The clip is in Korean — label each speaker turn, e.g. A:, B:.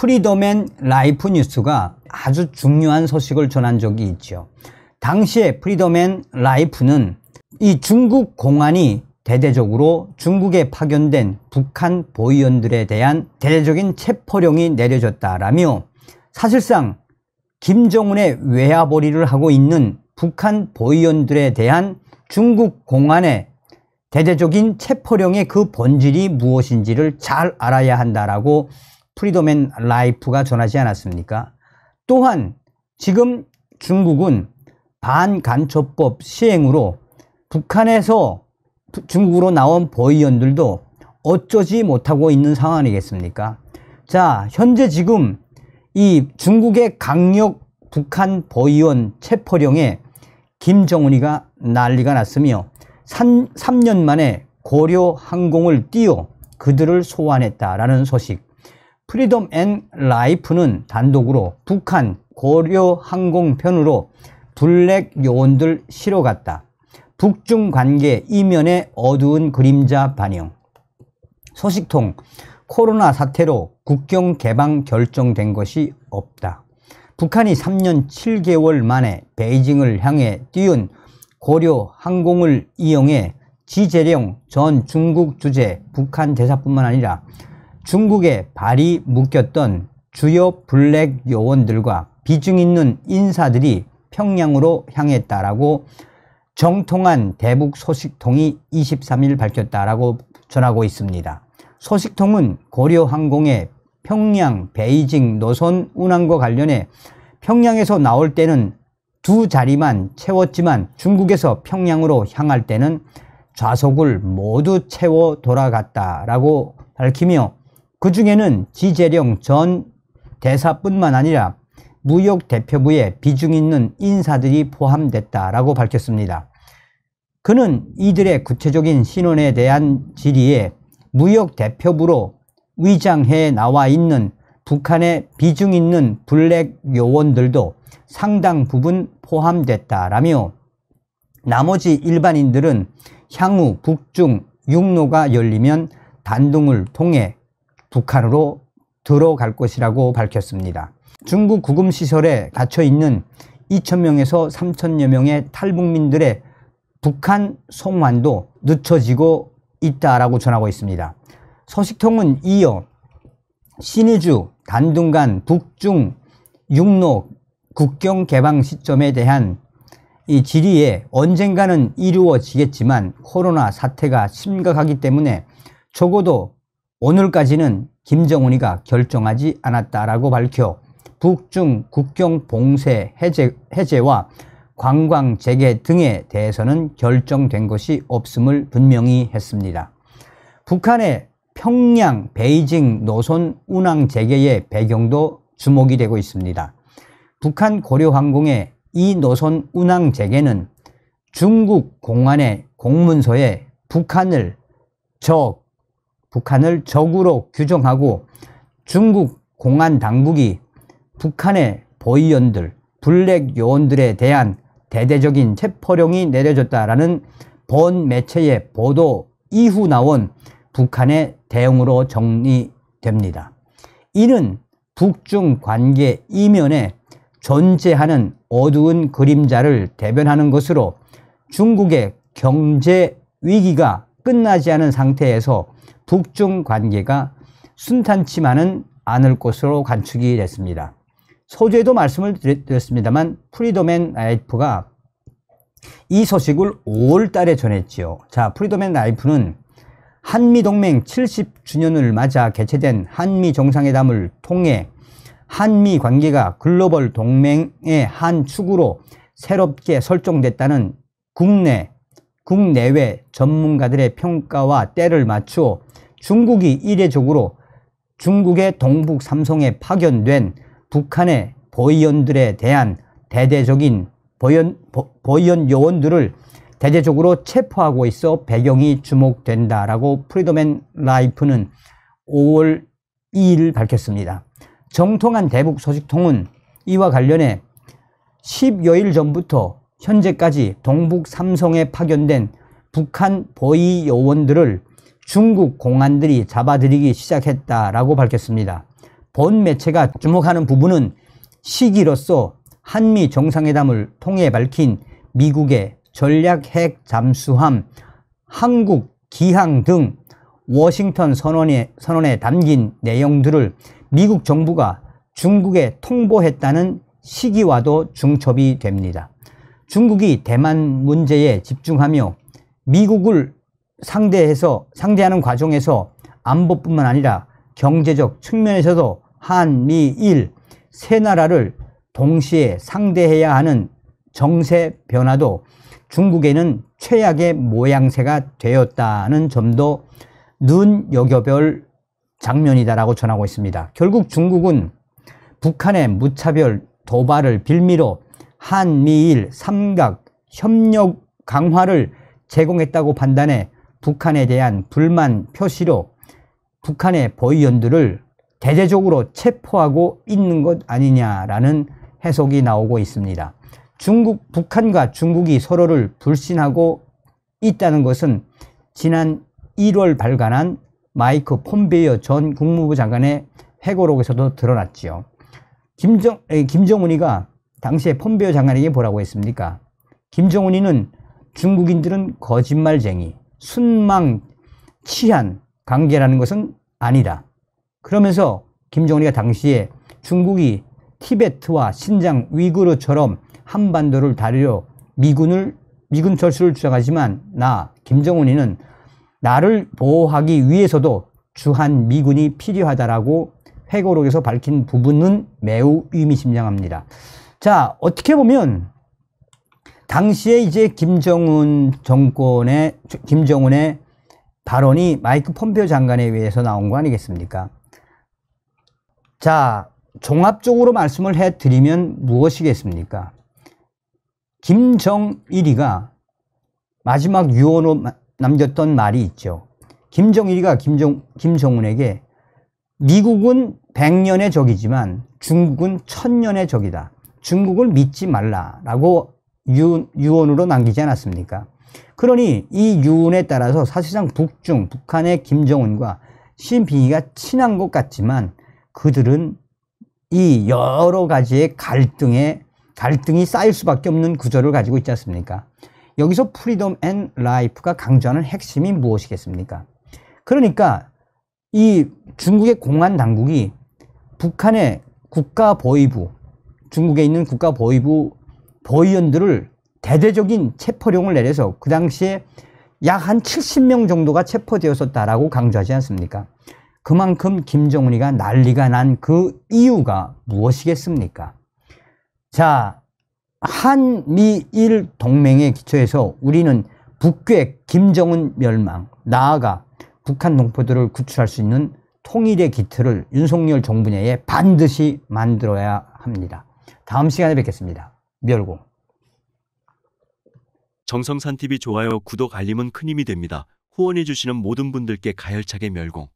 A: 프리덤 앤 라이프 뉴스가 아주 중요한 소식을 전한 적이 있죠. 당시에 프리덤 앤 라이프는 이 중국 공안이 대대적으로 중국에 파견된 북한 보위원들에 대한 대대적인 체포령이 내려졌다라며 사실상 김정은의 외화벌이를 하고 있는 북한 보위원들에 대한 중국 공안의 대대적인 체포령의 그 본질이 무엇인지를 잘 알아야 한다라고 프리덤 앤 라이프가 전하지 않았습니까? 또한 지금 중국은 반간첩법 시행으로 북한에서 중국으로 나온 보위원들도 어쩌지 못하고 있는 상황 아니겠습니까? 자, 현재 지금 이 중국의 강력 북한 보위원 체포령에 김정은이가 난리가 났으며 3년 만에 고려 항공을 띄워 그들을 소환했다라는 소식. 프리덤 앤 라이프는 단독으로 북한 고려 항공 편으로 블랙 요원들 실어갔다. 북중 관계 이면에 어두운 그림자 반영. 소식통. 코로나 사태로 국경 개방 결정된 것이 없다. 북한이 3년 7개월 만에 베이징을 향해 띄운 고려 항공을 이용해 지재령 전 중국 주재 북한 대사뿐만 아니라 중국에 발이 묶였던 주요 블랙 요원들과 비중 있는 인사들이 평양으로 향했다라고 정통한 대북 소식통이 23일 밝혔다라고 전하고 있습니다. 소식통은 고려 항공의 평양, 베이징 노선 운항과 관련해 평양에서 나올 때는 2자리만 채웠지만 중국에서 평양으로 향할 때는 좌석을 모두 채워 돌아갔다라고 밝히며 그 중에는 지재령 전 대사뿐만 아니라 무역 대표부에 비중 있는 인사들이 포함됐다라고 밝혔습니다. 그는 이들의 구체적인 신원에 대한 질의에 무역 대표부로 위장해 나와 있는 북한의 비중 있는 블랙 요원들도 상당 부분 포함됐다라며 나머지 일반인들은 향후 북중 육로가 열리면 단둥을 통해 북한으로 들어갈 것이라고 밝혔습니다. 중국 구금시설에 갇혀있는 2,000명에서 3,000여 명의 탈북민들의 북한 송환도 늦춰지고 있다라고 전하고 있습니다. 소식통은 이어 신의주 단둥간 북중 육로 국경 개방 시점에 대한 이 질의에 언젠가는 이루어지겠지만 코로나 사태가 심각하기 때문에 적어도 오늘까지는 김정은이가 결정하지 않았다라고 밝혀 북중 국경 봉쇄 해제와 관광 재개 등에 대해서는 결정된 것이 없음을 분명히 했습니다. 북한의 평양, 베이징 노선 운항 재개의 배경도 주목이 되고 있습니다. 북한 고려항공의 이 노선 운항 재개는 중국 공안의 공문서에 북한을 적으로 규정하고 중국 공안 당국이 북한의 보위원들, 블랙 요원들에 대한 대대적인 체포령이 내려졌다라는 본 매체의 보도 이후 나온 북한의 대응으로 정리됩니다. 이는 북중 관계 이면에 존재하는 어두운 그림자를 대변하는 것으로 중국의 경제 위기가 끝나지 않은 상태에서 북중 관계가 순탄치만은 않을 것으로 관측이 됐습니다. 소재도 말씀을 드렸습니다만 프리덤 앤 라이프가 이 소식을 5월 달에 전했지요. 자, 프리덤 앤 라이프는 한미동맹 70주년을 맞아 개최된 한미정상회담을 통해 한미 관계가 글로벌 동맹의 한 축으로 새롭게 설정됐다는 국내외 전문가들의 평가와 때를 맞추어 중국이 이례적으로 중국의 동북 삼성에 파견된 북한의 보위원들에 대한 대대적인 보위원 요원들을 대대적으로 체포하고 있어 배경이 주목된다라고 프리덤 앤 라이프는 5월 2일 밝혔습니다. 정통한 대북 소식통은 이와 관련해 10여일 전부터 현재까지 동북 삼성에 파견된 북한 보위 요원들을 중국 공안들이 잡아들이기 시작했다라고 밝혔습니다. 본 매체가 주목하는 부분은 시기로서 한미 정상회담을 통해 밝힌 미국의 전략 핵 잠수함, 한국 기항 등 워싱턴 선언에 담긴 내용들을 미국 정부가 중국에 통보했다는 시기와도 중첩이 됩니다. 중국이 대만 문제에 집중하며 미국을 상대하는 과정에서 안보뿐만 아니라 경제적 측면에서도 한미일 세 나라를 동시에 상대해야 하는 정세 변화도 중국에는 최악의 모양새가 되었다는 점도 눈여겨볼 장면이다라고 전하고 있습니다. 결국 중국은 북한의 무차별 도발을 빌미로 한미일 삼각 협력 강화를 제공했다고 판단해 북한에 대한 불만 표시로 북한의 보위원들을 대대적으로 체포하고 있는 것 아니냐라는 해석이 나오고 있습니다. 북한과 중국이 서로를 불신하고 있다는 것은 지난 1월 발간한 마이크 폼베이오 전 국무부 장관의 회고록에서도 드러났지요. 김정은이가 당시에 폼베이오 장관에게 뭐라고 했습니까? 김정은이는 중국인들은 거짓말쟁이, 순망, 치한 관계라는 것은 아니다. 그러면서 김정은이가 당시에 중국이 티베트와 신장 위구르처럼 한반도를 다리려 미군 철수를 주장하지만 김정은이는 나를 보호하기 위해서도 주한 미군이 필요하다라고 회고록에서 밝힌 부분은 매우 의미심장합니다. 자, 어떻게 보면 당시에 이제 김정은의 발언이 마이크 폼페이오 장관에 의해서 나온 거 아니겠습니까? 자, 종합적으로 말씀을 해드리면 무엇이겠습니까? 김정일이가 마지막 유언으로 남겼던 말이 있죠. 김정일이가 김정은에게 미국은 100년의 적이지만 중국은 1000년의 적이다. 중국을 믿지 말라라고 유언으로 남기지 않았습니까? 그러니 이 유언에 따라서 사실상 북한의 김정은과 시진핑이가 친한 것 같지만 그들은 이 여러 가지의 갈등이 쌓일 수밖에 없는 구조를 가지고 있지 않습니까? 여기서 프리덤 앤 라이프가 강조하는 핵심이 무엇이겠습니까? 그러니까 이 중국의 공안 당국이 북한의 국가보위부, 중국에 있는 국가보위부 보위원들을 대대적인 체포령을 내려서 그 당시에 약 한 70명 정도가 체포되었었다라고 강조하지 않습니까? 그만큼 김정은이가 난리가 난 그 이유가 무엇이겠습니까? 자, 한미일 동맹의 기초에서 우리는 북괴 김정은 멸망, 나아가 북한 동포들을 구출할 수 있는 통일의 기틀을 윤석열 정부 내에 반드시 만들어야 합니다. 다음 시간에 뵙겠습니다. 멸공.
B: 정성산TV 좋아요, 구독, 알림은 큰 힘이 됩니다. 후원해 주시는 모든 분들께 가열차게 멸공.